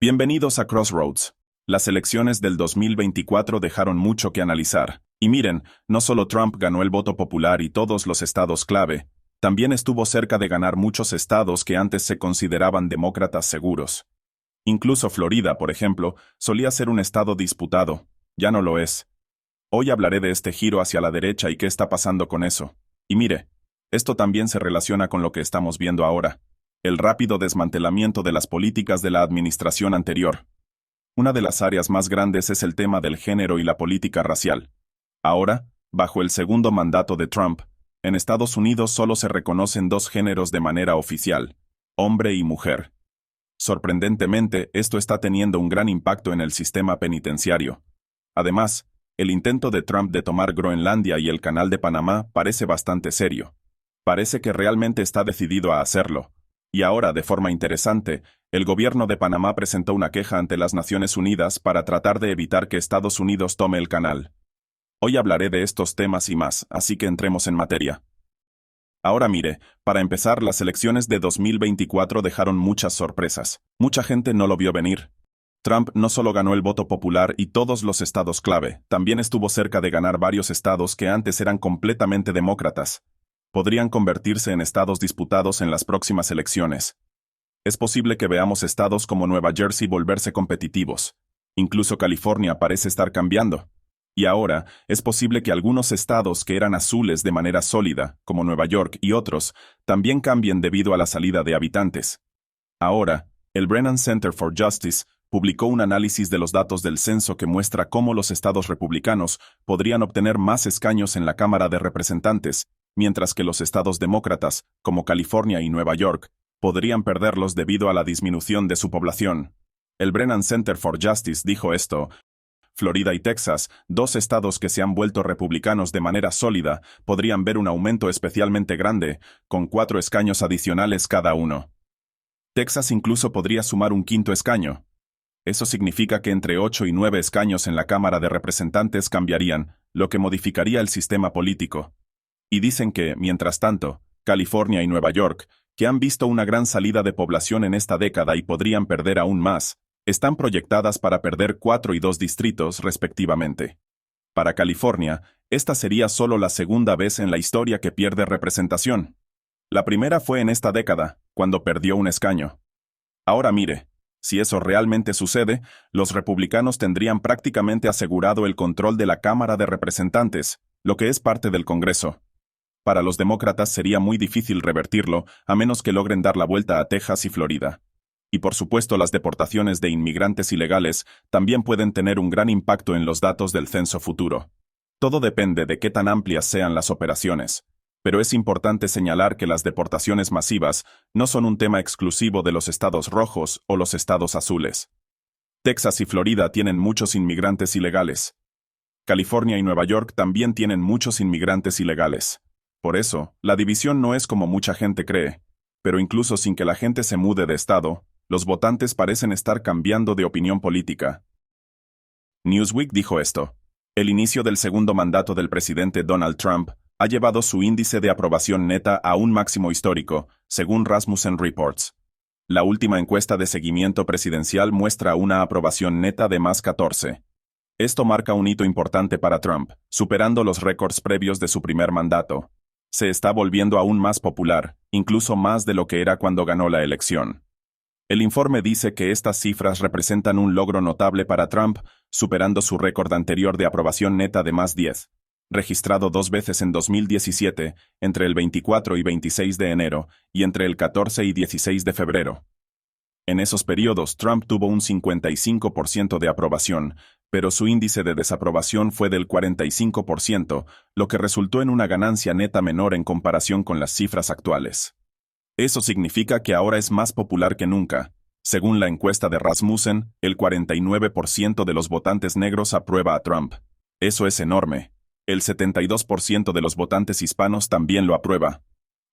Bienvenidos a Crossroads. Las elecciones del 2024 dejaron mucho que analizar. Y miren, no solo Trump ganó el voto popular y todos los estados clave, también estuvo cerca de ganar muchos estados que antes se consideraban demócratas seguros. Incluso Florida, por ejemplo, solía ser un estado disputado. Ya no lo es. Hoy hablaré de este giro hacia la derecha y qué está pasando con eso. Y mire, esto también se relaciona con lo que estamos viendo ahora. El rápido desmantelamiento de las políticas de la administración anterior. Una de las áreas más grandes es el tema del género y la política racial. Ahora, bajo el segundo mandato de Trump, en Estados Unidos solo se reconocen dos géneros de manera oficial: hombre y mujer. Sorprendentemente, esto está teniendo un gran impacto en el sistema penitenciario. Además, el intento de Trump de tomar Groenlandia y el Canal de Panamá parece bastante serio. Parece que realmente está decidido a hacerlo. Y ahora, de forma interesante, el gobierno de Panamá presentó una queja ante las Naciones Unidas para tratar de evitar que Estados Unidos tome el canal. Hoy hablaré de estos temas y más, así que entremos en materia. Ahora mire, para empezar, las elecciones de 2024 dejaron muchas sorpresas. Mucha gente no lo vio venir. Trump no solo ganó el voto popular y todos los estados clave, también estuvo cerca de ganar varios estados que antes eran completamente demócratas. Podrían convertirse en estados disputados en las próximas elecciones. Es posible que veamos estados como Nueva Jersey volverse competitivos. Incluso California parece estar cambiando. Y ahora, es posible que algunos estados que eran azules de manera sólida, como Nueva York y otros, también cambien debido a la salida de habitantes. Ahora, el Brennan Center for Justice publicó un análisis de los datos del censo que muestra cómo los estados republicanos podrían obtener más escaños en la Cámara de Representantes, mientras que los estados demócratas, como California y Nueva York, podrían perderlos debido a la disminución de su población. El Brennan Center for Justice dijo esto: Florida y Texas, dos estados que se han vuelto republicanos de manera sólida, podrían ver un aumento especialmente grande, con 4 escaños adicionales cada uno. Texas incluso podría sumar un quinto escaño. Eso significa que entre 8 y 9 escaños en la Cámara de Representantes cambiarían, lo que modificaría el sistema político. Y dicen que, mientras tanto, California y Nueva York, que han visto una gran salida de población en esta década y podrían perder aún más, están proyectadas para perder 4 y 2 distritos respectivamente. Para California, esta sería solo la segunda vez en la historia que pierde representación. La primera fue en esta década, cuando perdió un escaño. Ahora mire, si eso realmente sucede, los republicanos tendrían prácticamente asegurado el control de la Cámara de Representantes, lo que es parte del Congreso. Para los demócratas sería muy difícil revertirlo, a menos que logren dar la vuelta a Texas y Florida. Y por supuesto, las deportaciones de inmigrantes ilegales también pueden tener un gran impacto en los datos del censo futuro. Todo depende de qué tan amplias sean las operaciones. Pero es importante señalar que las deportaciones masivas no son un tema exclusivo de los estados rojos o los estados azules. Texas y Florida tienen muchos inmigrantes ilegales. California y Nueva York también tienen muchos inmigrantes ilegales. Por eso, la división no es como mucha gente cree, pero incluso sin que la gente se mude de estado, los votantes parecen estar cambiando de opinión política. Newsweek dijo esto: el inicio del segundo mandato del presidente Donald Trump ha llevado su índice de aprobación neta a un máximo histórico, según Rasmussen Reports. La última encuesta de seguimiento presidencial muestra una aprobación neta de más 14. Esto marca un hito importante para Trump, superando los récords previos de su primer mandato. Se está volviendo aún más popular, incluso más de lo que era cuando ganó la elección. El informe dice que estas cifras representan un logro notable para Trump, superando su récord anterior de aprobación neta de más 10, registrado 2 veces en 2017, entre el 24 y 26 de enero, y entre el 14 y 16 de febrero. En esos periodos, Trump tuvo un 55% de aprobación, pero su índice de desaprobación fue del 45%, lo que resultó en una ganancia neta menor en comparación con las cifras actuales. Eso significa que ahora es más popular que nunca. Según la encuesta de Rasmussen, el 49% de los votantes negros aprueba a Trump. Eso es enorme. El 72% de los votantes hispanos también lo aprueba.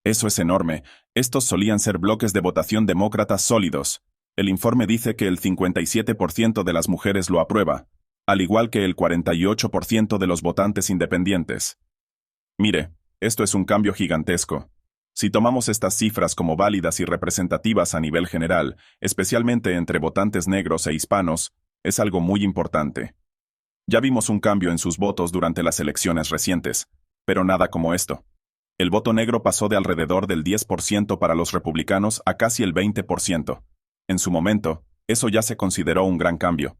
Eso es enorme. Estos solían ser bloques de votación demócratas sólidos. El informe dice que el 57% de las mujeres lo aprueba, al igual que el 48% de los votantes independientes. Mire, esto es un cambio gigantesco. Si tomamos estas cifras como válidas y representativas a nivel general, especialmente entre votantes negros e hispanos, es algo muy importante. Ya vimos un cambio en sus votos durante las elecciones recientes, pero nada como esto. El voto negro pasó de alrededor del 10% para los republicanos a casi el 20%. En su momento, eso ya se consideró un gran cambio.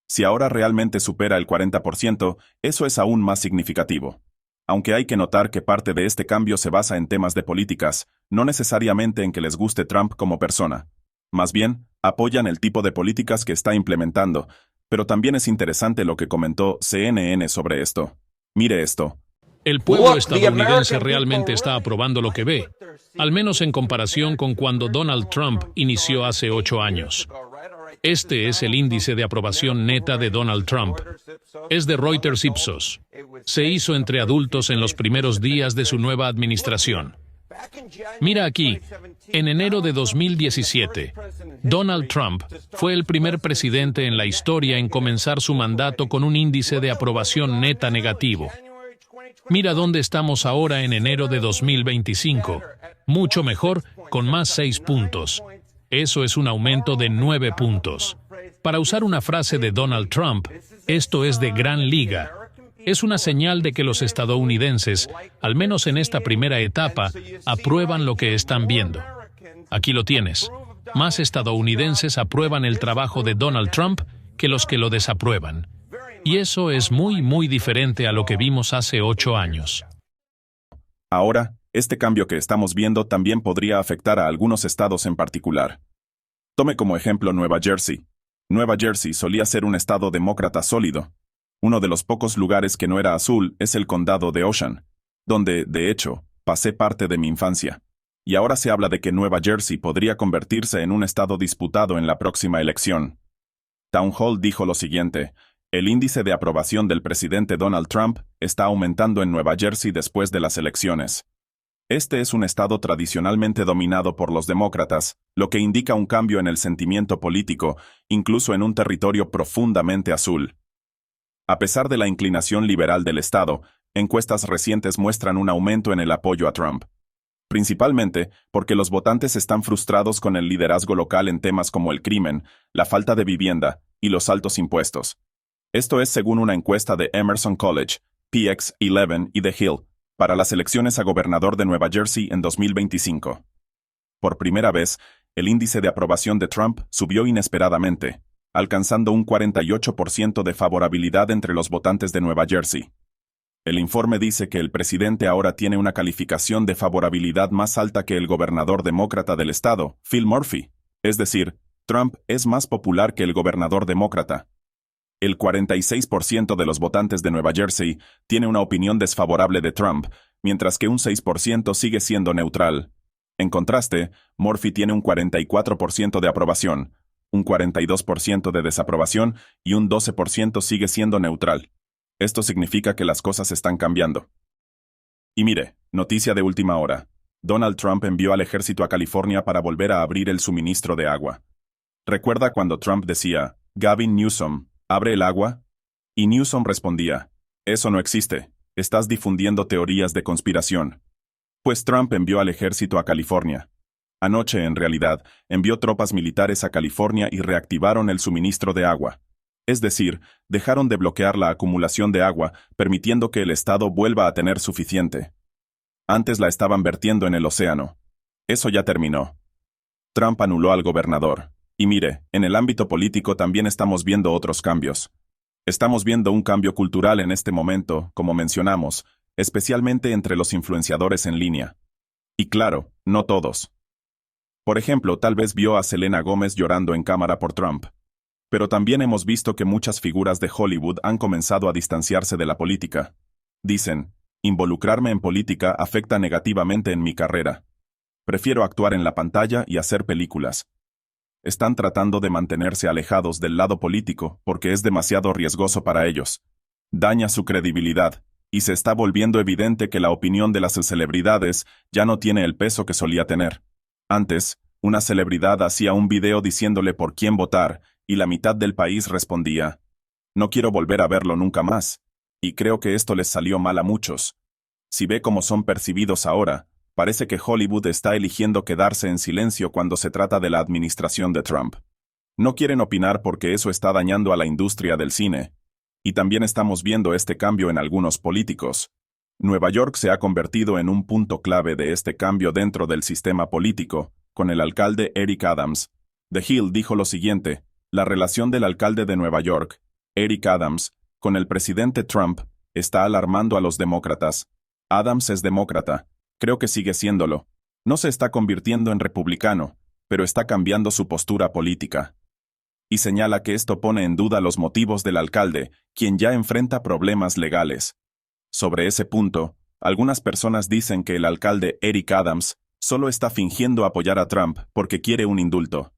Si ahora realmente supera el 40%, eso es aún más significativo. Aunque hay que notar que parte de este cambio se basa en temas de políticas, no necesariamente en que les guste Trump como persona. Más bien, apoyan el tipo de políticas que está implementando, pero también es interesante lo que comentó CNN sobre esto. Mire esto. El pueblo estadounidense realmente está aprobando lo que ve, al menos en comparación con cuando Donald Trump inició hace 8 años. Este es el índice de aprobación neta de Donald Trump. Es de Reuters Ipsos. Se hizo entre adultos en los primeros días de su nueva administración. Mira aquí, en enero de 2017, Donald Trump fue el primer presidente en la historia en comenzar su mandato con un índice de aprobación neta negativo. Mira dónde estamos ahora en enero de 2025. Mucho mejor, con más 6 puntos. Eso es un aumento de 9 puntos. Para usar una frase de Donald Trump, esto es de gran liga. Es una señal de que los estadounidenses, al menos en esta primera etapa, aprueban lo que están viendo. Aquí lo tienes. Más estadounidenses aprueban el trabajo de Donald Trump que los que lo desaprueban. Y eso es muy diferente a lo que vimos hace 8 años. Ahora, este cambio que estamos viendo también podría afectar a algunos estados en particular. Tome como ejemplo Nueva Jersey. Nueva Jersey solía ser un estado demócrata sólido. Uno de los pocos lugares que no era azul es el condado de Ocean, donde, de hecho, pasé parte de mi infancia. Y ahora se habla de que Nueva Jersey podría convertirse en un estado disputado en la próxima elección. Town Hall dijo lo siguiente: el índice de aprobación del presidente Donald Trump está aumentando en Nueva Jersey después de las elecciones. Este es un estado tradicionalmente dominado por los demócratas, lo que indica un cambio en el sentimiento político, incluso en un territorio profundamente azul. A pesar de la inclinación liberal del estado, encuestas recientes muestran un aumento en el apoyo a Trump. Principalmente porque los votantes están frustrados con el liderazgo local en temas como el crimen, la falta de vivienda y los altos impuestos. Esto es según una encuesta de Emerson College, PX11 y The Hill, para las elecciones a gobernador de Nueva Jersey en 2025. Por primera vez, el índice de aprobación de Trump subió inesperadamente, alcanzando un 48% de favorabilidad entre los votantes de Nueva Jersey. El informe dice que el presidente ahora tiene una calificación de favorabilidad más alta que el gobernador demócrata del estado, Phil Murphy. Es decir, Trump es más popular que el gobernador demócrata. El 46% de los votantes de Nueva Jersey tiene una opinión desfavorable de Trump, mientras que un 6% sigue siendo neutral. En contraste, Murphy tiene un 44% de aprobación, un 42% de desaprobación y un 12% sigue siendo neutral. Esto significa que las cosas están cambiando. Y mire, noticia de última hora. Donald Trump envió al ejército a California para volver a abrir el suministro de agua. ¿Recuerda cuando Trump decía, Gavin Newsom, abre el agua? Y Newsom respondía, eso no existe, estás difundiendo teorías de conspiración. Pues Trump envió al ejército a California. Anoche, en realidad, envió tropas militares a California y reactivaron el suministro de agua. Es decir, dejaron de bloquear la acumulación de agua, permitiendo que el estado vuelva a tener suficiente. Antes la estaban vertiendo en el océano. Eso ya terminó. Trump anuló al gobernador. Y mire, en el ámbito político también estamos viendo otros cambios. Estamos viendo un cambio cultural en este momento, como mencionamos, especialmente entre los influenciadores en línea. Y claro, no todos. Por ejemplo, tal vez vio a Selena Gómez llorando en cámara por Trump. Pero también hemos visto que muchas figuras de Hollywood han comenzado a distanciarse de la política. Dicen, involucrarme en política afecta negativamente en mi carrera. Prefiero actuar en la pantalla y hacer películas. Están tratando de mantenerse alejados del lado político porque es demasiado riesgoso para ellos. Daña su credibilidad, y se está volviendo evidente que la opinión de las celebridades ya no tiene el peso que solía tener. Antes, una celebridad hacía un video diciéndole por quién votar, y la mitad del país respondía, no quiero volver a verlo nunca más. Y creo que esto les salió mal a muchos. Si ve cómo son percibidos ahora, parece que Hollywood está eligiendo quedarse en silencio cuando se trata de la administración de Trump. No quieren opinar porque eso está dañando a la industria del cine. Y también estamos viendo este cambio en algunos políticos. Nueva York se ha convertido en un punto clave de este cambio dentro del sistema político, con el alcalde Eric Adams. The Hill dijo lo siguiente: la relación del alcalde de Nueva York, Eric Adams, con el presidente Trump, está alarmando a los demócratas. Adams es demócrata. Creo que sigue siéndolo. No se está convirtiendo en republicano, pero está cambiando su postura política. Y señala que esto pone en duda los motivos del alcalde, quien ya enfrenta problemas legales. Sobre ese punto, algunas personas dicen que el alcalde Eric Adams solo está fingiendo apoyar a Trump porque quiere un indulto.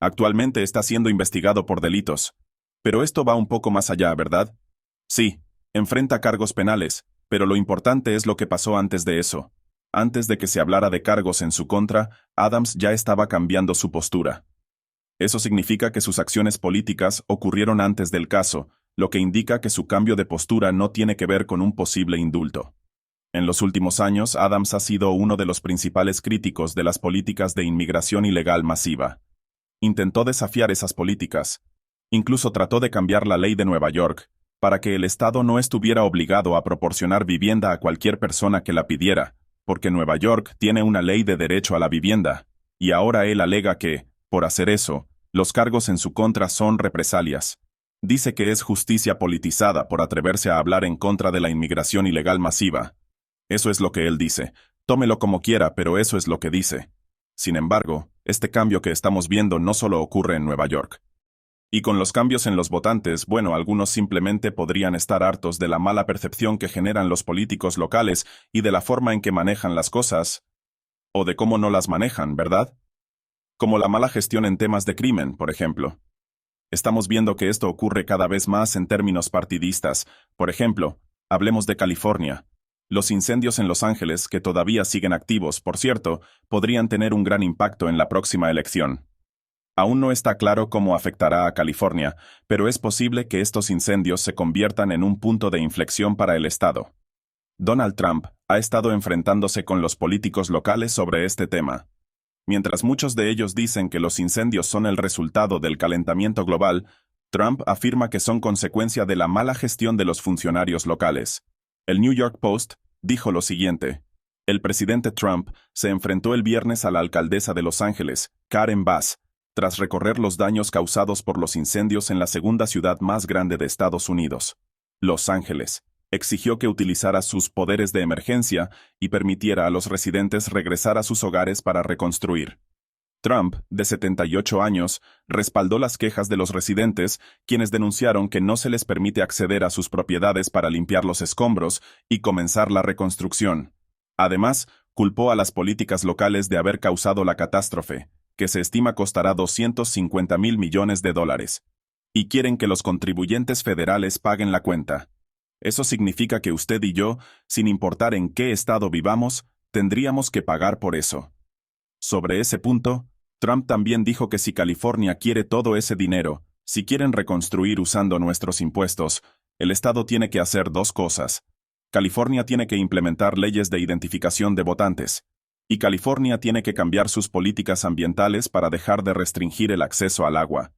Actualmente está siendo investigado por delitos. Pero esto va un poco más allá, ¿verdad? Sí, enfrenta cargos penales, pero lo importante es lo que pasó antes de eso. Antes de que se hablara de cargos en su contra, Adams ya estaba cambiando su postura. Eso significa que sus acciones políticas ocurrieron antes del caso, lo que indica que su cambio de postura no tiene que ver con un posible indulto. En los últimos años, Adams ha sido uno de los principales críticos de las políticas de inmigración ilegal masiva. Intentó desafiar esas políticas. Incluso trató de cambiar la ley de Nueva York, para que el Estado no estuviera obligado a proporcionar vivienda a cualquier persona que la pidiera, porque Nueva York tiene una ley de derecho a la vivienda, y ahora él alega que, por hacer eso, los cargos en su contra son represalias. Dice que es justicia politizada por atreverse a hablar en contra de la inmigración ilegal masiva. Eso es lo que él dice. Tómelo como quiera, pero eso es lo que dice. Sin embargo, este cambio que estamos viendo no solo ocurre en Nueva York. Y con los cambios en los votantes, bueno, algunos simplemente podrían estar hartos de la mala percepción que generan los políticos locales y de la forma en que manejan las cosas, o de cómo no las manejan, ¿verdad? Como la mala gestión en temas de crimen, por ejemplo. Estamos viendo que esto ocurre cada vez más en términos partidistas. Por ejemplo, hablemos de California. Los incendios en Los Ángeles, que todavía siguen activos, por cierto, podrían tener un gran impacto en la próxima elección. Aún no está claro cómo afectará a California, pero es posible que estos incendios se conviertan en un punto de inflexión para el estado. Donald Trump ha estado enfrentándose con los políticos locales sobre este tema. Mientras muchos de ellos dicen que los incendios son el resultado del calentamiento global, Trump afirma que son consecuencia de la mala gestión de los funcionarios locales. El New York Post dijo lo siguiente: el presidente Trump se enfrentó el viernes a la alcaldesa de Los Ángeles, Karen Bass, tras recorrer los daños causados por los incendios en la segunda ciudad más grande de Estados Unidos, Los Ángeles. Exigió que utilizara sus poderes de emergencia y permitiera a los residentes regresar a sus hogares para reconstruir. Trump, de 78 años, respaldó las quejas de los residentes, quienes denunciaron que no se les permite acceder a sus propiedades para limpiar los escombros y comenzar la reconstrucción. Además, culpó a las políticas locales de haber causado la catástrofe, que se estima costará $250,000 millones. Y quieren que los contribuyentes federales paguen la cuenta. Eso significa que usted y yo, sin importar en qué estado vivamos, tendríamos que pagar por eso. Sobre ese punto, Trump también dijo que si California quiere todo ese dinero, si quieren reconstruir usando nuestros impuestos, el estado tiene que hacer dos cosas. California tiene que implementar leyes de identificación de votantes, y California tiene que cambiar sus políticas ambientales para dejar de restringir el acceso al agua.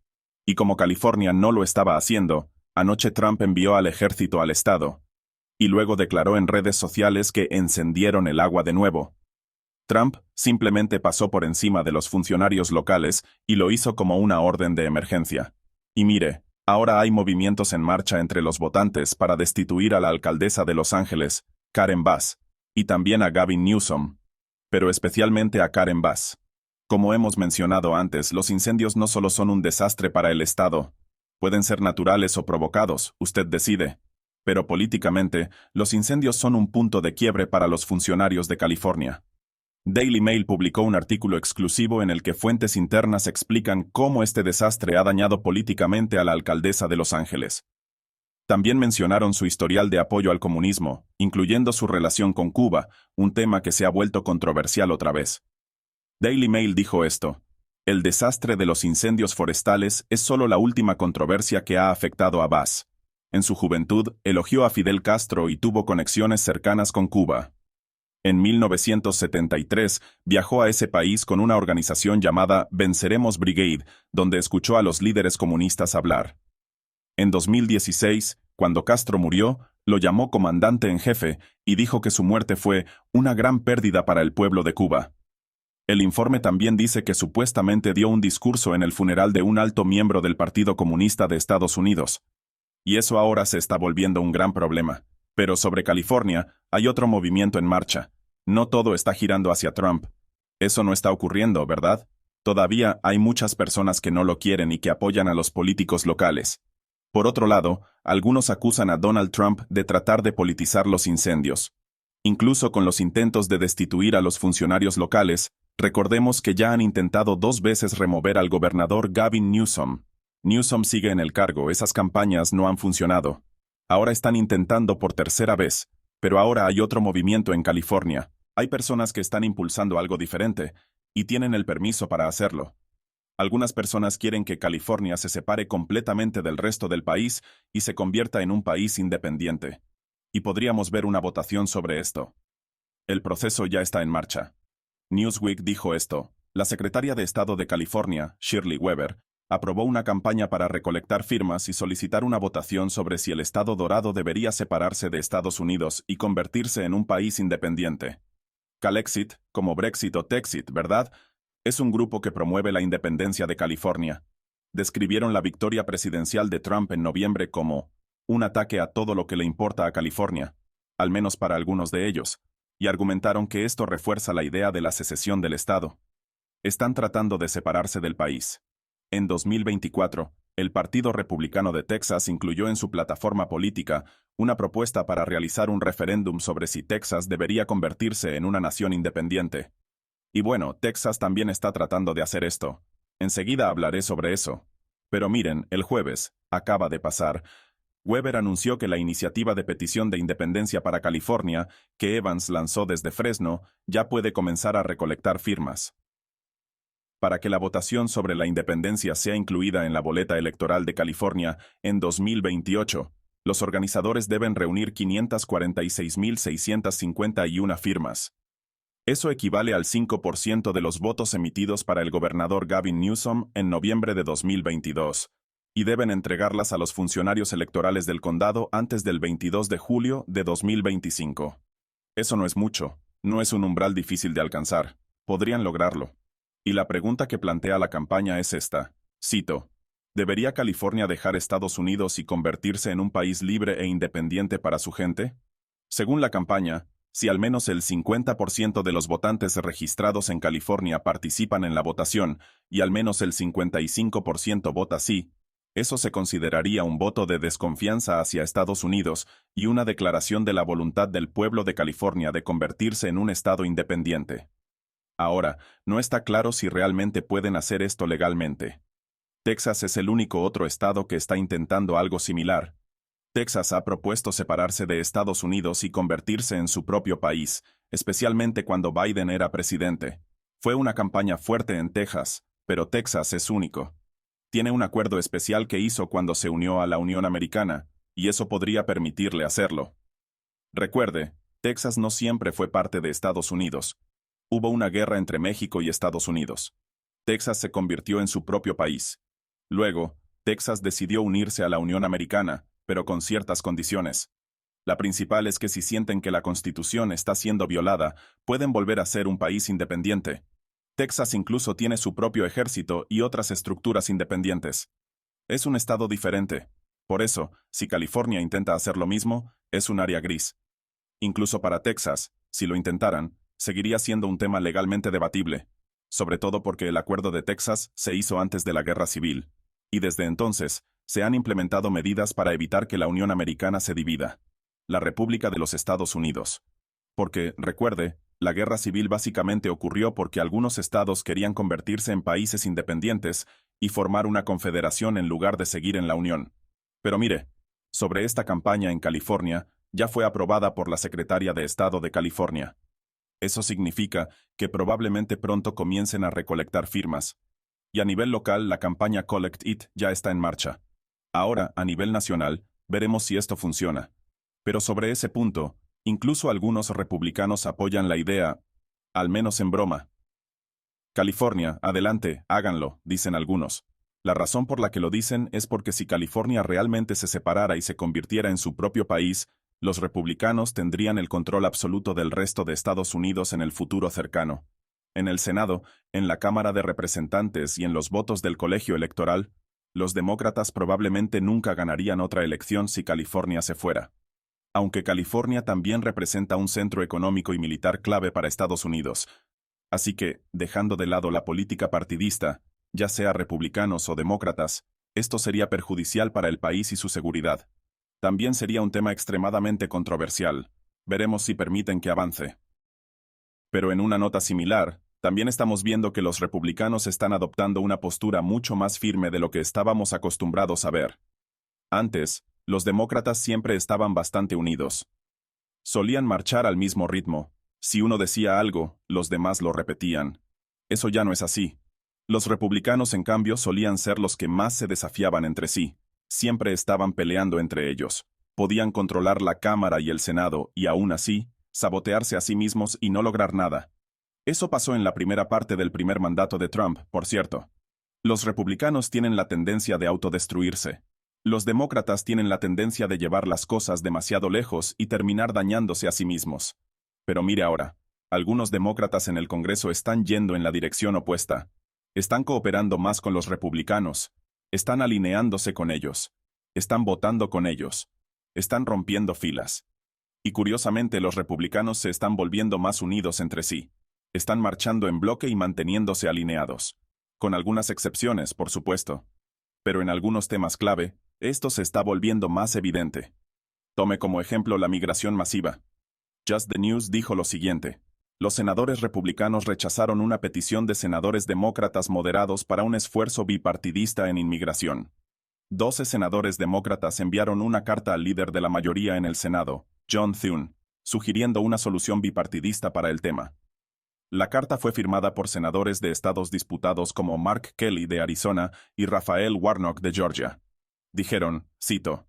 Y como California no lo estaba haciendo, anoche Trump envió al ejército al estado, y luego declaró en redes sociales que encendieron el agua de nuevo. Trump simplemente pasó por encima de los funcionarios locales y lo hizo como una orden de emergencia. Y mire, ahora hay movimientos en marcha entre los votantes para destituir a la alcaldesa de Los Ángeles, Karen Bass, y también a Gavin Newsom, pero especialmente a Karen Bass. Como hemos mencionado antes, los incendios no solo son un desastre para el estado, pueden ser naturales o provocados, usted decide. Pero políticamente, los incendios son un punto de quiebre para los funcionarios de California. Daily Mail publicó un artículo exclusivo en el que fuentes internas explican cómo este desastre ha dañado políticamente a la alcaldesa de Los Ángeles. También mencionaron su historial de apoyo al comunismo, incluyendo su relación con Cuba, un tema que se ha vuelto controversial otra vez. Daily Mail dijo esto: el desastre de los incendios forestales es solo la última controversia que ha afectado a Bass. En su juventud, elogió a Fidel Castro y tuvo conexiones cercanas con Cuba. En 1973 viajó a ese país con una organización llamada Venceremos Brigade, donde escuchó a los líderes comunistas hablar. En 2016, cuando Castro murió, lo llamó comandante en jefe y dijo que su muerte fue una gran pérdida para el pueblo de Cuba. El informe también dice que supuestamente dio un discurso en el funeral de un alto miembro del Partido Comunista de Estados Unidos. Y eso ahora se está volviendo un gran problema. Pero sobre California, hay otro movimiento en marcha. No todo está girando hacia Trump. Eso no está ocurriendo, ¿verdad? Todavía hay muchas personas que no lo quieren y que apoyan a los políticos locales. Por otro lado, algunos acusan a Donald Trump de tratar de politizar los incendios. Incluso con los intentos de destituir a los funcionarios locales, recordemos que ya han intentado 2 veces remover al gobernador Gavin Newsom. Newsom sigue en el cargo, esas campañas no han funcionado. Ahora están intentando por tercera vez, pero ahora hay otro movimiento en California. Hay personas que están impulsando algo diferente, y tienen el permiso para hacerlo. Algunas personas quieren que California se separe completamente del resto del país y se convierta en un país independiente. Y podríamos ver una votación sobre esto. El proceso ya está en marcha. Newsweek dijo esto. La secretaria de Estado de California, Shirley Weber, aprobó una campaña para recolectar firmas y solicitar una votación sobre si el Estado Dorado debería separarse de Estados Unidos y convertirse en un país independiente. Calexit, como Brexit o Texit, ¿verdad? Es un grupo que promueve la independencia de California. Describieron la victoria presidencial de Trump en noviembre como un ataque a todo lo que le importa a California, al menos para algunos de ellos, y argumentaron que esto refuerza la idea de la secesión del Estado. Están tratando de separarse del país. En 2024, el Partido Republicano de Texas incluyó en su plataforma política una propuesta para realizar un referéndum sobre si Texas debería convertirse en una nación independiente. Y bueno, Texas también está tratando de hacer esto. Enseguida hablaré sobre eso. Pero miren, el jueves, acaba de pasar, Weber anunció que la iniciativa de petición de independencia para California, que Evans lanzó desde Fresno, ya puede comenzar a recolectar firmas. Para que la votación sobre la independencia sea incluida en la boleta electoral de California en 2028, los organizadores deben reunir 546.651 firmas. Eso equivale al 5% de los votos emitidos para el gobernador Gavin Newsom en noviembre de 2022, y deben entregarlas a los funcionarios electorales del condado antes del 22 de julio de 2025. Eso no es mucho, no es un umbral difícil de alcanzar, podrían lograrlo. Y la pregunta que plantea la campaña es esta, cito, ¿debería California dejar Estados Unidos y convertirse en un país libre e independiente para su gente? Según la campaña, si al menos el 50% de los votantes registrados en California participan en la votación y al menos el 55% vota sí, eso se consideraría un voto de desconfianza hacia Estados Unidos y una declaración de la voluntad del pueblo de California de convertirse en un estado independiente. Ahora, no está claro si realmente pueden hacer esto legalmente. Texas es el único otro estado que está intentando algo similar. Texas ha propuesto separarse de Estados Unidos y convertirse en su propio país, especialmente cuando Biden era presidente. Fue una campaña fuerte en Texas, pero Texas es único. Tiene un acuerdo especial que hizo cuando se unió a la Unión Americana, y eso podría permitirle hacerlo. Recuerde, Texas no siempre fue parte de Estados Unidos. Hubo una guerra entre México y Estados Unidos. Texas se convirtió en su propio país. Luego, Texas decidió unirse a la Unión Americana, pero con ciertas condiciones. La principal es que si sienten que la Constitución está siendo violada, pueden volver a ser un país independiente. Texas incluso tiene su propio ejército y otras estructuras independientes. Es un estado diferente. Por eso, si California intenta hacer lo mismo, es un área gris. Incluso para Texas, si lo intentaran, seguiría siendo un tema legalmente debatible, sobre todo porque el Acuerdo de Texas se hizo antes de la Guerra Civil, y desde entonces se han implementado medidas para evitar que la Unión Americana se divida, la República de los Estados Unidos. Porque, recuerde, la Guerra Civil básicamente ocurrió porque algunos estados querían convertirse en países independientes y formar una confederación en lugar de seguir en la Unión. Pero mire, sobre esta campaña en California ya fue aprobada por la Secretaria de Estado de California. Eso significa que probablemente pronto comiencen a recolectar firmas. Y a nivel local, la campaña Collect It ya está en marcha. Ahora, a nivel nacional, veremos si esto funciona. Pero sobre ese punto, Incluso algunos republicanos apoyan la idea, al menos en broma. California, adelante, háganlo, dicen algunos. La razón por la que lo dicen es porque si California realmente se separara y se convirtiera en su propio país, los republicanos tendrían el control absoluto del resto de Estados Unidos en el futuro cercano. En el Senado, en la Cámara de Representantes y en los votos del colegio electoral, los demócratas probablemente nunca ganarían otra elección si California se fuera. Aunque California también representa un centro económico y militar clave para Estados Unidos. Así que, dejando de lado la política partidista, ya sea republicanos o demócratas, esto sería perjudicial para el país y su seguridad. También sería un tema extremadamente controversial. Veremos si permiten que avance. Pero en una nota similar, también estamos viendo que los republicanos están adoptando una postura mucho más firme de lo que estábamos acostumbrados a ver. Antes, los demócratas siempre estaban bastante unidos. Solían marchar al mismo ritmo. Si uno decía algo, los demás lo repetían. Eso ya no es así. Los republicanos, en cambio, solían ser los que más se desafiaban entre sí. Siempre estaban peleando entre ellos. Podían controlar la Cámara y el Senado y, aún así, sabotearse a sí mismos y no lograr nada. Eso pasó en la primera parte del primer mandato de Trump, por cierto. Los republicanos tienen la tendencia de autodestruirse. Los demócratas tienen la tendencia de llevar las cosas demasiado lejos y terminar dañándose a sí mismos. Pero mire ahora, algunos demócratas en el Congreso están yendo en la dirección opuesta. Están cooperando más con los republicanos. Están alineándose con ellos. Están votando con ellos. Están rompiendo filas. Y curiosamente los republicanos se están volviendo más unidos entre sí. Están marchando en bloque y manteniéndose alineados. Con algunas excepciones, por supuesto. Pero en algunos temas clave, esto se está volviendo más evidente. Tome como ejemplo la migración masiva. Just the News dijo lo siguiente. Los senadores republicanos rechazaron una petición de senadores demócratas moderados para un esfuerzo bipartidista en inmigración. 12 senadores demócratas enviaron una carta al líder de la mayoría en el Senado, John Thune, sugiriendo una solución bipartidista para el tema. La carta fue firmada por senadores de estados disputados como Mark Kelly de Arizona y Raphael Warnock de Georgia. Dijeron, cito,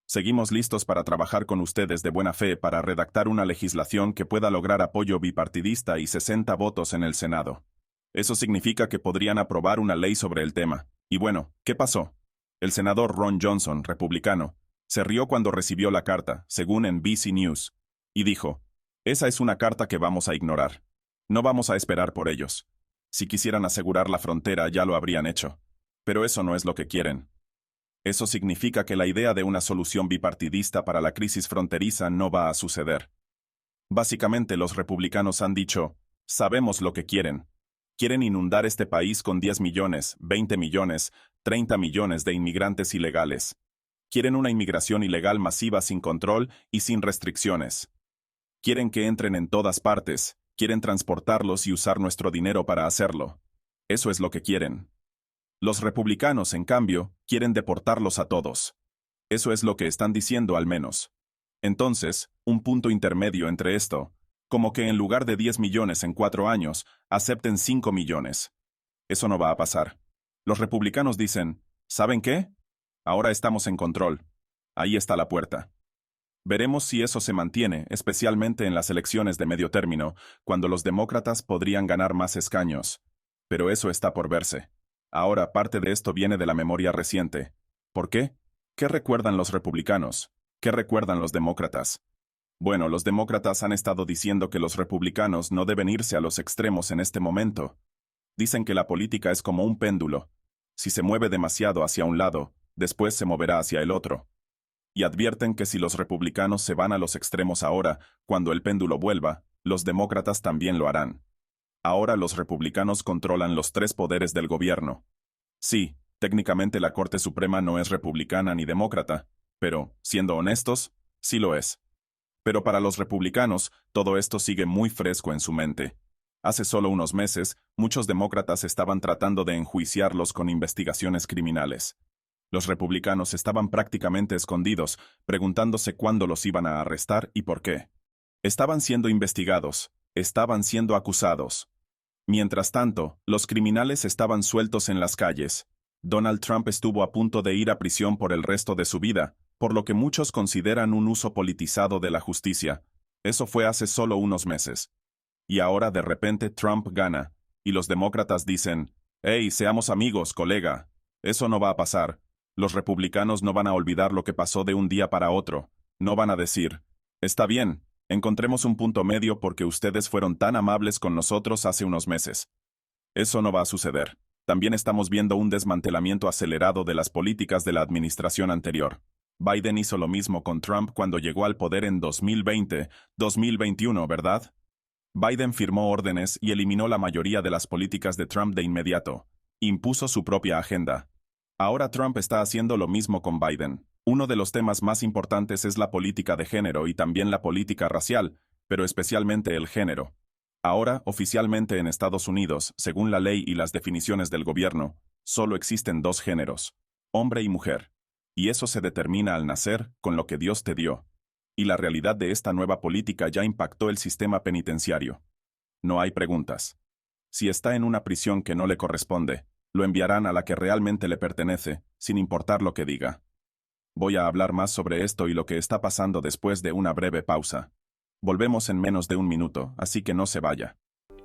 «Seguimos listos para trabajar con ustedes de buena fe para redactar una legislación que pueda lograr apoyo bipartidista y 60 votos en el Senado. Eso significa que podrían aprobar una ley sobre el tema. Y bueno, ¿qué pasó? El senador Ron Johnson, republicano, se rió cuando recibió la carta, según NBC News, y dijo, «Esa es una carta que vamos a ignorar. No vamos a esperar por ellos. Si quisieran asegurar la frontera ya lo habrían hecho. Pero eso no es lo que quieren. Eso significa que la idea de una solución bipartidista para la crisis fronteriza no va a suceder. Básicamente los republicanos han dicho, sabemos lo que quieren. Quieren inundar este país con 10 millones, 20 millones, 30 millones de inmigrantes ilegales. Quieren una inmigración ilegal masiva sin control y sin restricciones. Quieren que entren en todas partes. Quieren transportarlos y usar nuestro dinero para hacerlo. Eso es lo que quieren. Los republicanos, en cambio, quieren deportarlos a todos. Eso es lo que están diciendo al menos. Entonces, un punto intermedio entre esto, como que en lugar de 10 millones en 4 años, acepten 5 millones. Eso no va a pasar. Los republicanos dicen, ¿saben qué? Ahora estamos en control. Ahí está la puerta. Veremos si eso se mantiene, especialmente en las elecciones de medio término, cuando los demócratas podrían ganar más escaños. Pero eso está por verse. Ahora parte de esto viene de la memoria reciente. ¿Por qué? ¿Qué recuerdan los republicanos? ¿Qué recuerdan los demócratas? Bueno, los demócratas han estado diciendo que los republicanos no deben irse a los extremos en este momento. Dicen que la política es como un péndulo. Si se mueve demasiado hacia un lado, después se moverá hacia el otro. Y advierten que si los republicanos se van a los extremos ahora, cuando el péndulo vuelva, los demócratas también lo harán. Ahora los republicanos controlan los 3 poderes del gobierno. Sí, técnicamente la Corte Suprema no es republicana ni demócrata, pero, siendo honestos, sí lo es. Pero para los republicanos, todo esto sigue muy fresco en su mente. Hace solo unos meses, muchos demócratas estaban tratando de enjuiciarlos con investigaciones criminales. Los republicanos estaban prácticamente escondidos, preguntándose cuándo los iban a arrestar y por qué. Estaban siendo investigados, estaban siendo acusados. Mientras tanto, los criminales estaban sueltos en las calles. Donald Trump estuvo a punto de ir a prisión por el resto de su vida, por lo que muchos consideran un uso politizado de la justicia. Eso fue hace solo unos meses. Y ahora de repente Trump gana, y los demócratas dicen, «Hey, seamos amigos, colega. Eso no va a pasar. Los republicanos no van a olvidar lo que pasó de un día para otro. No van a decir, está bien, encontremos un punto medio porque ustedes fueron tan amables con nosotros hace unos meses». Eso no va a suceder. También estamos viendo un desmantelamiento acelerado de las políticas de la administración anterior. Biden hizo lo mismo con Trump cuando llegó al poder en 2020, 2021, ¿verdad? Biden firmó órdenes y eliminó la mayoría de las políticas de Trump de inmediato. Impuso su propia agenda. Ahora Trump está haciendo lo mismo con Biden. Uno de los temas más importantes es la política de género y también la política racial, pero especialmente el género. Ahora, oficialmente en Estados Unidos, según la ley y las definiciones del gobierno, solo existen dos géneros, hombre y mujer. Y eso se determina al nacer, con lo que Dios te dio. Y la realidad de esta nueva política ya impactó el sistema penitenciario. No hay preguntas. Si está en una prisión que no le corresponde, lo enviarán a la que realmente le pertenece, sin importar lo que diga. Voy a hablar más sobre esto y lo que está pasando después de una breve pausa. Volvemos en menos de un minuto, así que no se vaya.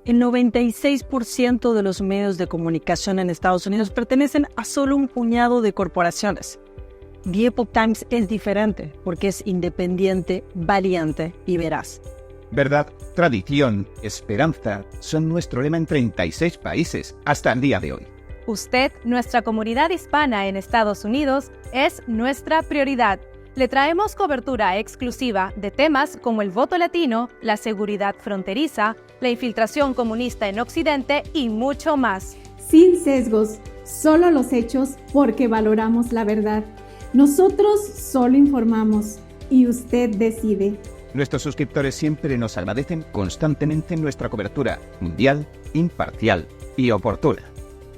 El 96% de los medios de comunicación en Estados Unidos pertenecen a solo un puñado de corporaciones. The Epoch Times es diferente porque es independiente, valiente y veraz. Verdad, tradición, esperanza son nuestro lema en 36 países hasta el día de hoy. Usted, nuestra comunidad hispana en Estados Unidos, es nuestra prioridad. Le traemos cobertura exclusiva de temas como el voto latino, la seguridad fronteriza, la infiltración comunista en Occidente y mucho más. Sin sesgos, solo los hechos porque valoramos la verdad. Nosotros solo informamos y usted decide. Nuestros suscriptores siempre nos agradecen constantemente nuestra cobertura mundial, imparcial y oportuna.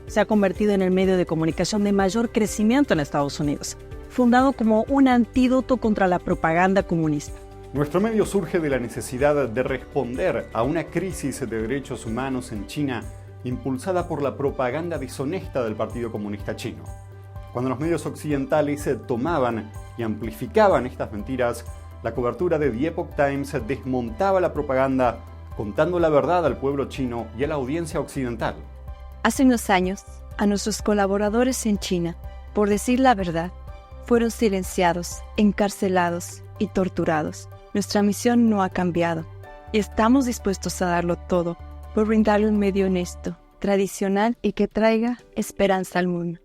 Se ha convertido en el medio de comunicación de mayor crecimiento en Estados Unidos, fundado como un antídoto contra la propaganda comunista. Nuestro medio surge de la necesidad de responder a una crisis de derechos humanos en China impulsada por la propaganda deshonesta del Partido Comunista Chino. Cuando los medios occidentales tomaban y amplificaban estas mentiras, la cobertura de The Epoch Times desmontaba la propaganda, contando la verdad al pueblo chino y a la audiencia occidental. Hace unos años, a nuestros colaboradores en China, por decir la verdad, fueron silenciados, encarcelados y torturados. Nuestra misión no ha cambiado y estamos dispuestos a darlo todo por brindarle un medio honesto, tradicional y que traiga esperanza al mundo.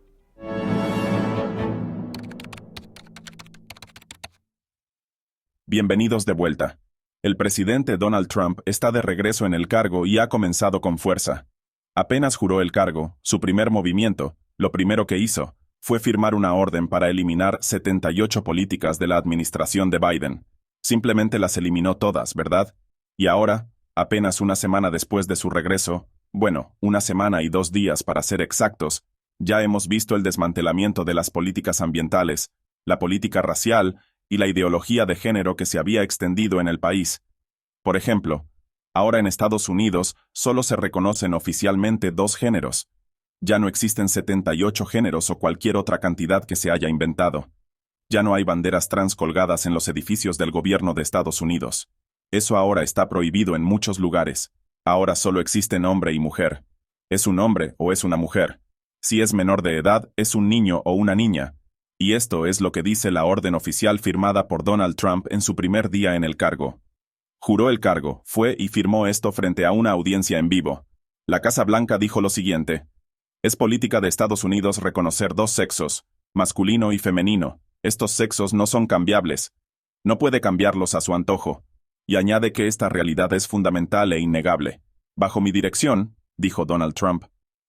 Bienvenidos de vuelta. El presidente Donald Trump está de regreso en el cargo y ha comenzado con fuerza. Apenas juró el cargo, su primer movimiento, lo primero que hizo, fue firmar una orden para eliminar 78 políticas de la administración de Biden. Simplemente las eliminó todas, ¿verdad? Y ahora, apenas una semana después de su regreso, bueno, una semana y 2 días para ser exactos, ya hemos visto el desmantelamiento de las políticas ambientales, la política racial y la ideología de género que se había extendido en el país. Por ejemplo, ahora en Estados Unidos solo se reconocen oficialmente 2 géneros. Ya no existen 78 géneros o cualquier otra cantidad que se haya inventado. Ya no hay banderas trans colgadas en los edificios del gobierno de Estados Unidos. Eso ahora está prohibido en muchos lugares. Ahora solo existen hombre y mujer. ¿Es un hombre o es una mujer? Si es menor de edad, es un niño o una niña. Y esto es lo que dice la orden oficial firmada por Donald Trump en su primer día en el cargo. Juró el cargo, fue y firmó esto frente a una audiencia en vivo. La Casa Blanca dijo lo siguiente: es política de Estados Unidos reconocer 2 sexos, masculino y femenino. Estos sexos no son cambiables. No puede cambiarlos a su antojo. Y añade que esta realidad es fundamental e innegable. Bajo mi dirección, dijo Donald Trump,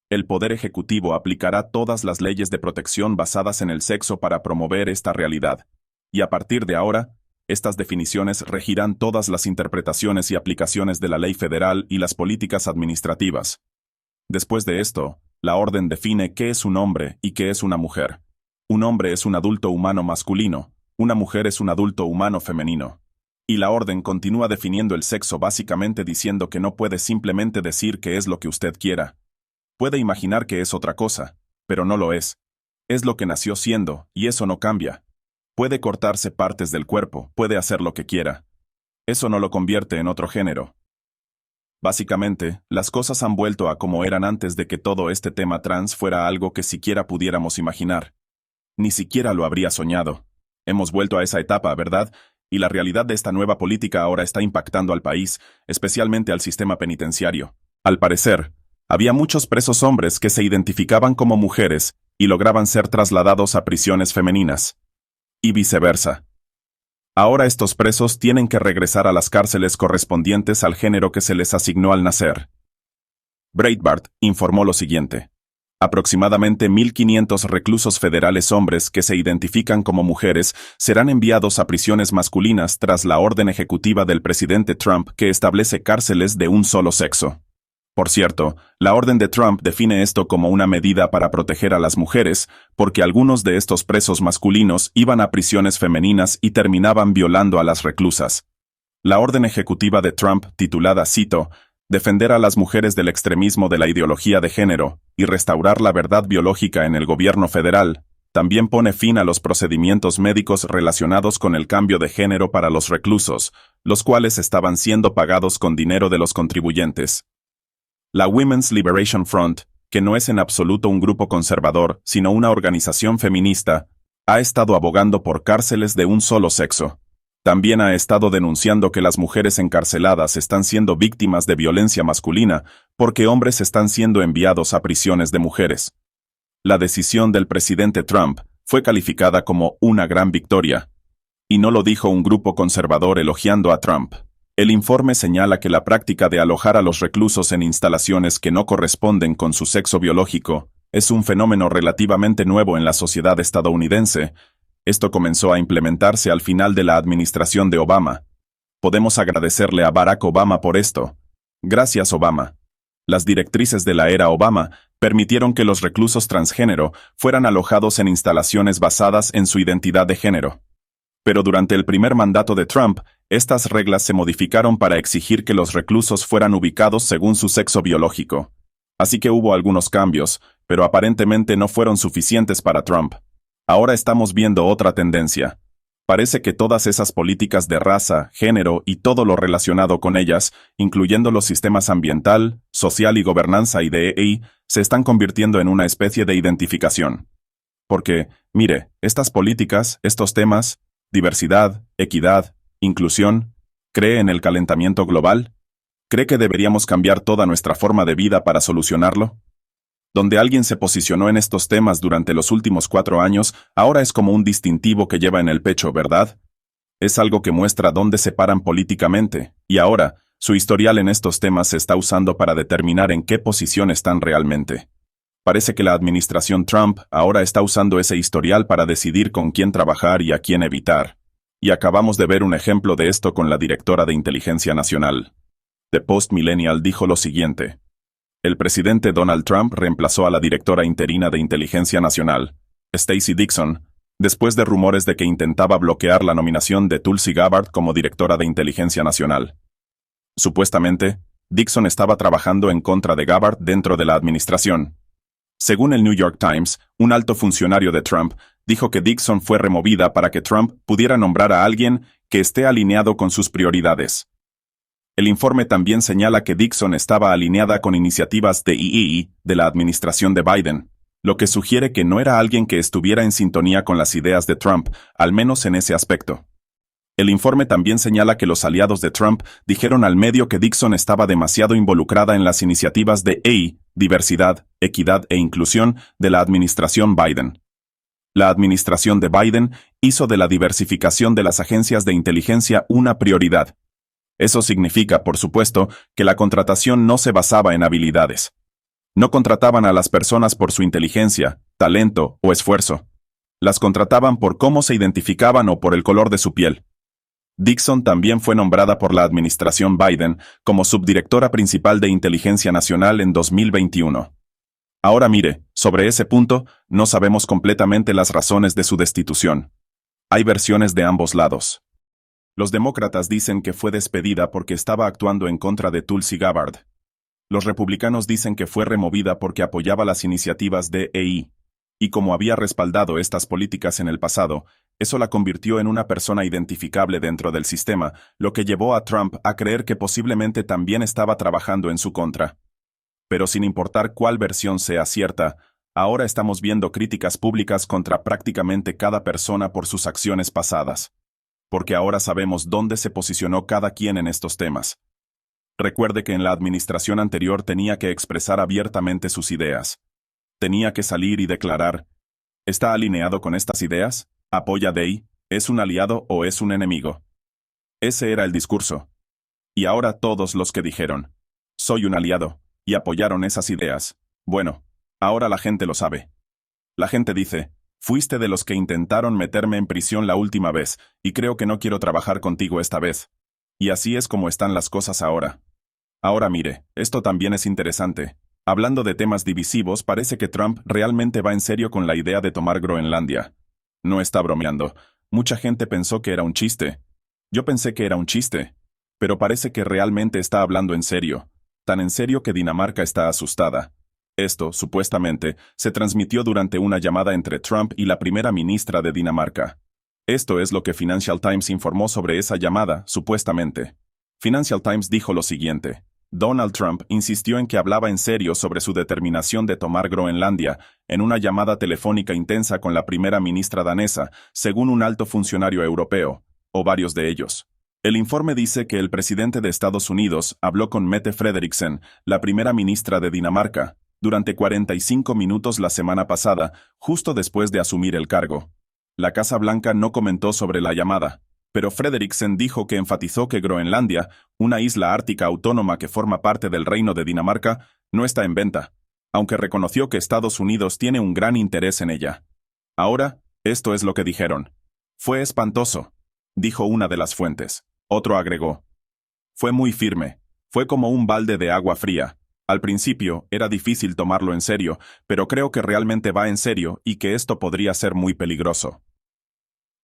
el Poder Ejecutivo aplicará todas las leyes de protección basadas en el sexo para promover esta realidad. Y a partir de ahora, estas definiciones regirán todas las interpretaciones y aplicaciones de la ley federal y las políticas administrativas. Después de esto, la orden define qué es un hombre y qué es una mujer. Un hombre es un adulto humano masculino, una mujer es un adulto humano femenino. Y la orden continúa definiendo el sexo básicamente diciendo que no puede simplemente decir que es lo que usted quiera. Puede imaginar que es otra cosa, pero no lo es. Es lo que nació siendo, y eso no cambia. Puede cortarse partes del cuerpo, puede hacer lo que quiera. Eso no lo convierte en otro género. Básicamente, las cosas han vuelto a como eran antes de que todo este tema trans fuera algo que siquiera pudiéramos imaginar. Ni siquiera lo habría soñado. Hemos vuelto a esa etapa, ¿verdad? Y la realidad de esta nueva política ahora está impactando al país, especialmente al sistema penitenciario. Al parecer, había muchos presos hombres que se identificaban como mujeres y lograban ser trasladados a prisiones femeninas. Y viceversa. Ahora estos presos tienen que regresar a las cárceles correspondientes al género que se les asignó al nacer. Breitbart informó lo siguiente. Aproximadamente 1.500 reclusos federales hombres que se identifican como mujeres serán enviados a prisiones masculinas tras la orden ejecutiva del presidente Trump que establece cárceles de un solo sexo. Por cierto, la orden de Trump define esto como una medida para proteger a las mujeres, porque algunos de estos presos masculinos iban a prisiones femeninas y terminaban violando a las reclusas. La orden ejecutiva de Trump, titulada, cito, defender a las mujeres del extremismo de la ideología de género y restaurar la verdad biológica en el gobierno federal, también pone fin a los procedimientos médicos relacionados con el cambio de género para los reclusos, los cuales estaban siendo pagados con dinero de los contribuyentes. La Women's Liberation Front, que no es en absoluto un grupo conservador, sino una organización feminista, ha estado abogando por cárceles de un solo sexo. También ha estado denunciando que las mujeres encarceladas están siendo víctimas de violencia masculina porque hombres están siendo enviados a prisiones de mujeres. La decisión del presidente Trump fue calificada como una gran victoria. Y no lo dijo un grupo conservador elogiando a Trump. El informe señala que la práctica de alojar a los reclusos en instalaciones que no corresponden con su sexo biológico es un fenómeno relativamente nuevo en la sociedad estadounidense. Esto comenzó a implementarse al final de la administración de Obama. Podemos agradecerle a Barack Obama por esto. Gracias, Obama. Las directrices de la era Obama permitieron que los reclusos transgénero fueran alojados en instalaciones basadas en su identidad de género. Pero durante el primer mandato de Trump, estas reglas se modificaron para exigir que los reclusos fueran ubicados según su sexo biológico. Así que hubo algunos cambios, pero aparentemente no fueron suficientes para Trump. Ahora estamos viendo otra tendencia. Parece que todas esas políticas de raza, género y todo lo relacionado con ellas, incluyendo los sistemas ambiental, social y gobernanza y de EI, se están convirtiendo en una especie de identificación. Porque, mire, estas políticas, estos temas, diversidad, equidad, inclusión, ¿cree en el calentamiento global? ¿Cree que deberíamos cambiar toda nuestra forma de vida para solucionarlo? Donde alguien se posicionó en estos temas durante los últimos 4 años, ahora es como un distintivo que lleva en el pecho, ¿verdad? Es algo que muestra dónde se paran políticamente, y ahora, su historial en estos temas se está usando para determinar en qué posición están realmente. Parece que la administración Trump ahora está usando ese historial para decidir con quién trabajar y a quién evitar. Y acabamos de ver un ejemplo de esto con la directora de Inteligencia Nacional. The Post Millennial dijo lo siguiente. El presidente Donald Trump reemplazó a la directora interina de Inteligencia Nacional, Stacey Dixon, después de rumores de que intentaba bloquear la nominación de Tulsi Gabbard como directora de Inteligencia Nacional. Supuestamente, Dixon estaba trabajando en contra de Gabbard dentro de la administración. Según el New York Times, un alto funcionario de Trump dijo que Dixon fue removida para que Trump pudiera nombrar a alguien que esté alineado con sus prioridades. El informe también señala que Dixon estaba alineada con iniciativas de EEE de la administración de Biden, lo que sugiere que no era alguien que estuviera en sintonía con las ideas de Trump, al menos en ese aspecto. El informe también señala que los aliados de Trump dijeron al medio que Dixon estaba demasiado involucrada en las iniciativas de EI, diversidad, equidad e inclusión de la administración Biden. La administración de Biden hizo de la diversificación de las agencias de inteligencia una prioridad. Eso significa, por supuesto, que la contratación no se basaba en habilidades. No contrataban a las personas por su inteligencia, talento o esfuerzo. Las contrataban por cómo se identificaban o por el color de su piel. Dixon también fue nombrada por la administración Biden como subdirectora principal de Inteligencia Nacional en 2021. Ahora mire, sobre ese punto, no sabemos completamente las razones de su destitución. Hay versiones de ambos lados. Los demócratas dicen que fue despedida porque estaba actuando en contra de Tulsi Gabbard. Los republicanos dicen que fue removida porque apoyaba las iniciativas de EI. Y como había respaldado estas políticas en el pasado, Eso la convirtió en una persona identificable dentro del sistema, lo que llevó a Trump a creer que posiblemente también estaba trabajando en su contra. Pero sin importar cuál versión sea cierta, ahora estamos viendo críticas públicas contra prácticamente cada persona por sus acciones pasadas. Porque ahora sabemos dónde se posicionó cada quien en estos temas. Recuerde que en la administración anterior tenía que expresar abiertamente sus ideas. Tenía que salir y declarar: ¿está alineado con estas ideas? ¿Apoya DEI? ¿Es un aliado o es un enemigo? Ese era el discurso. Y ahora todos los que dijeron: soy un aliado, y apoyaron esas ideas, bueno, ahora la gente lo sabe. La gente dice: fuiste de los que intentaron meterme en prisión la última vez, y creo que no quiero trabajar contigo esta vez. Y así es como están las cosas ahora. Ahora mire, esto también es interesante. Hablando de temas divisivos, parece que Trump realmente va en serio con la idea de tomar Groenlandia. No está bromeando. Mucha gente pensó que era un chiste. Yo pensé que era un chiste. Pero parece que realmente está hablando en serio. Tan en serio que Dinamarca está asustada. Esto, supuestamente, se transmitió durante una llamada entre Trump y la primera ministra de Dinamarca. Esto es lo que Financial Times informó sobre esa llamada, supuestamente. Financial Times dijo lo siguiente: Donald Trump insistió en que hablaba en serio sobre su determinación de tomar Groenlandia en una llamada telefónica intensa con la primera ministra danesa, según un alto funcionario europeo, o varios de ellos. El informe dice que el presidente de Estados Unidos habló con Mette Frederiksen, la primera ministra de Dinamarca, durante 45 minutos la semana pasada, justo después de asumir el cargo. La Casa Blanca no comentó sobre la llamada, pero Frederiksen dijo que enfatizó que Groenlandia, una isla ártica autónoma que forma parte del Reino de Dinamarca, no está en venta, aunque reconoció que Estados Unidos tiene un gran interés en ella. Ahora, esto es lo que dijeron. Fue espantoso, dijo una de las fuentes. Otro agregó: fue muy firme, fue como un balde de agua fría. Al principio, era difícil tomarlo en serio, pero creo que realmente va en serio y que esto podría ser muy peligroso.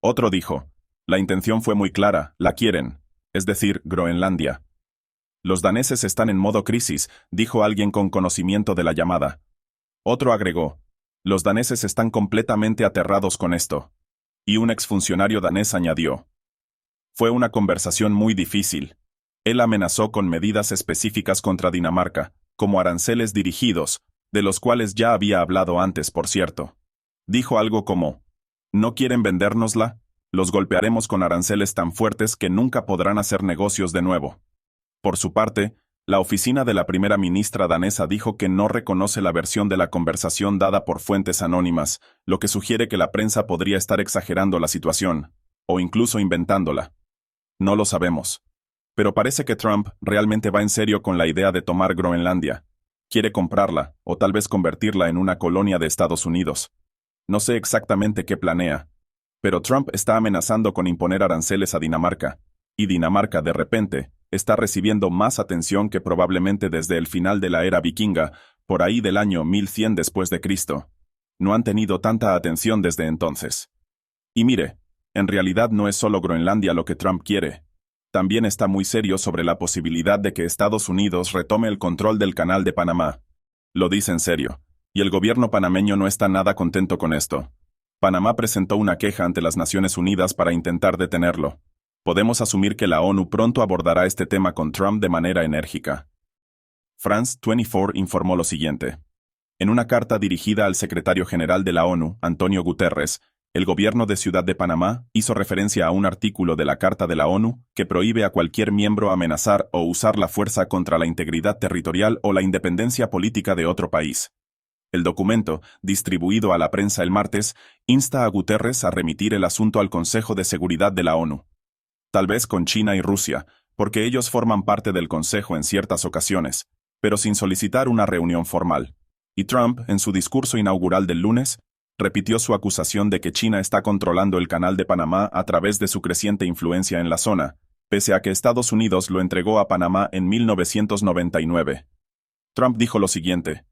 Otro dijo: la intención fue muy clara, la quieren, es decir, Groenlandia. Los daneses están en modo crisis, dijo alguien con conocimiento de la llamada. Otro agregó: los daneses están completamente aterrados con esto. Y un exfuncionario danés añadió: fue una conversación muy difícil. Él amenazó con medidas específicas contra Dinamarca, como aranceles dirigidos, de los cuales ya había hablado antes, por cierto. Dijo algo como: ¿no quieren vendérnosla? Los golpearemos con aranceles tan fuertes que nunca podrán hacer negocios de nuevo. Por su parte, la oficina de la primera ministra danesa dijo que no reconoce la versión de la conversación dada por fuentes anónimas, lo que sugiere que la prensa podría estar exagerando la situación, o incluso inventándola. No lo sabemos. Pero parece que Trump realmente va en serio con la idea de tomar Groenlandia. Quiere comprarla, o tal vez convertirla en una colonia de Estados Unidos. No sé exactamente qué planea. Pero Trump está amenazando con imponer aranceles a Dinamarca. Y Dinamarca, de repente, está recibiendo más atención que probablemente desde el final de la era vikinga, por ahí del año 1100 después de Cristo. No han tenido tanta atención desde entonces. Y mire, en realidad no es solo Groenlandia lo que Trump quiere. También está muy serio sobre la posibilidad de que Estados Unidos retome el control del Canal de Panamá. Lo dice en serio, y el gobierno panameño no está nada contento con esto. Panamá presentó una queja ante las Naciones Unidas para intentar detenerlo. Podemos asumir que la ONU pronto abordará este tema con Trump de manera enérgica. France 24 informó lo siguiente. En una carta dirigida al secretario general de la ONU, Antonio Guterres, el gobierno de Ciudad de Panamá hizo referencia a un artículo de la Carta de la ONU que prohíbe a cualquier miembro amenazar o usar la fuerza contra la integridad territorial o la independencia política de otro país. El documento, distribuido a la prensa el martes, insta a Guterres a remitir el asunto al Consejo de Seguridad de la ONU. Tal vez con China y Rusia, porque ellos forman parte del Consejo en ciertas ocasiones, pero sin solicitar una reunión formal. Y Trump, en su discurso inaugural del lunes, repitió su acusación de que China está controlando el Canal de Panamá a través de su creciente influencia en la zona, pese a que Estados Unidos lo entregó a Panamá en 1999. Trump dijo lo siguiente: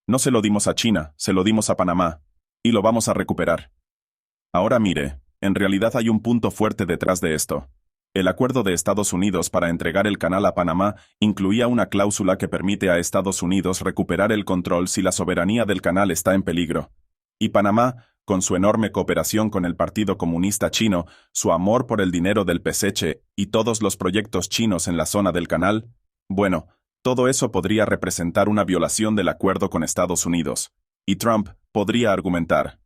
no se lo dimos a China, se lo dimos a Panamá, y lo vamos a recuperar. Ahora mire, en realidad hay un punto fuerte detrás de esto. El acuerdo de Estados Unidos para entregar el canal a Panamá incluía una cláusula que permite a Estados Unidos recuperar el control si la soberanía del canal está en peligro. Y Panamá, con su enorme cooperación con el Partido Comunista Chino, su amor por el dinero del PSC y todos los proyectos chinos en la zona del canal, bueno, todo eso podría representar una violación del acuerdo con Estados Unidos. Y Trump podría argumentar: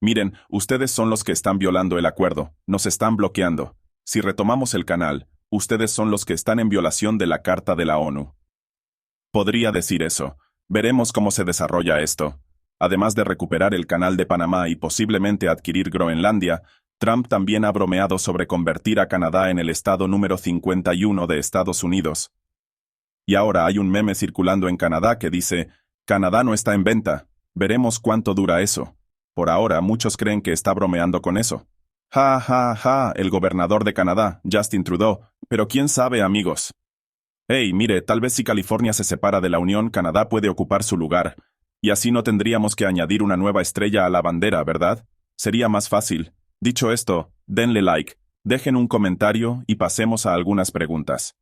miren, ustedes son los que están violando el acuerdo, nos están bloqueando. Si retomamos el canal, ustedes son los que están en violación de la Carta de la ONU. Podría decir eso. Veremos cómo se desarrolla esto. Además de recuperar el canal de Panamá y posiblemente adquirir Groenlandia, Trump también ha bromeado sobre convertir a Canadá en el estado número 51 de Estados Unidos. Y ahora hay un meme circulando en Canadá que dice: Canadá no está en venta. Veremos cuánto dura eso. Por ahora muchos creen que está bromeando con eso. Ja, ja, ja, el gobernador de Canadá, Justin Trudeau, pero quién sabe, amigos. Hey, mire, tal vez si California se separa de la Unión, Canadá puede ocupar su lugar. Y así no tendríamos que añadir una nueva estrella a la bandera, ¿verdad? Sería más fácil. Dicho esto, denle like, dejen un comentario y pasemos a algunas preguntas.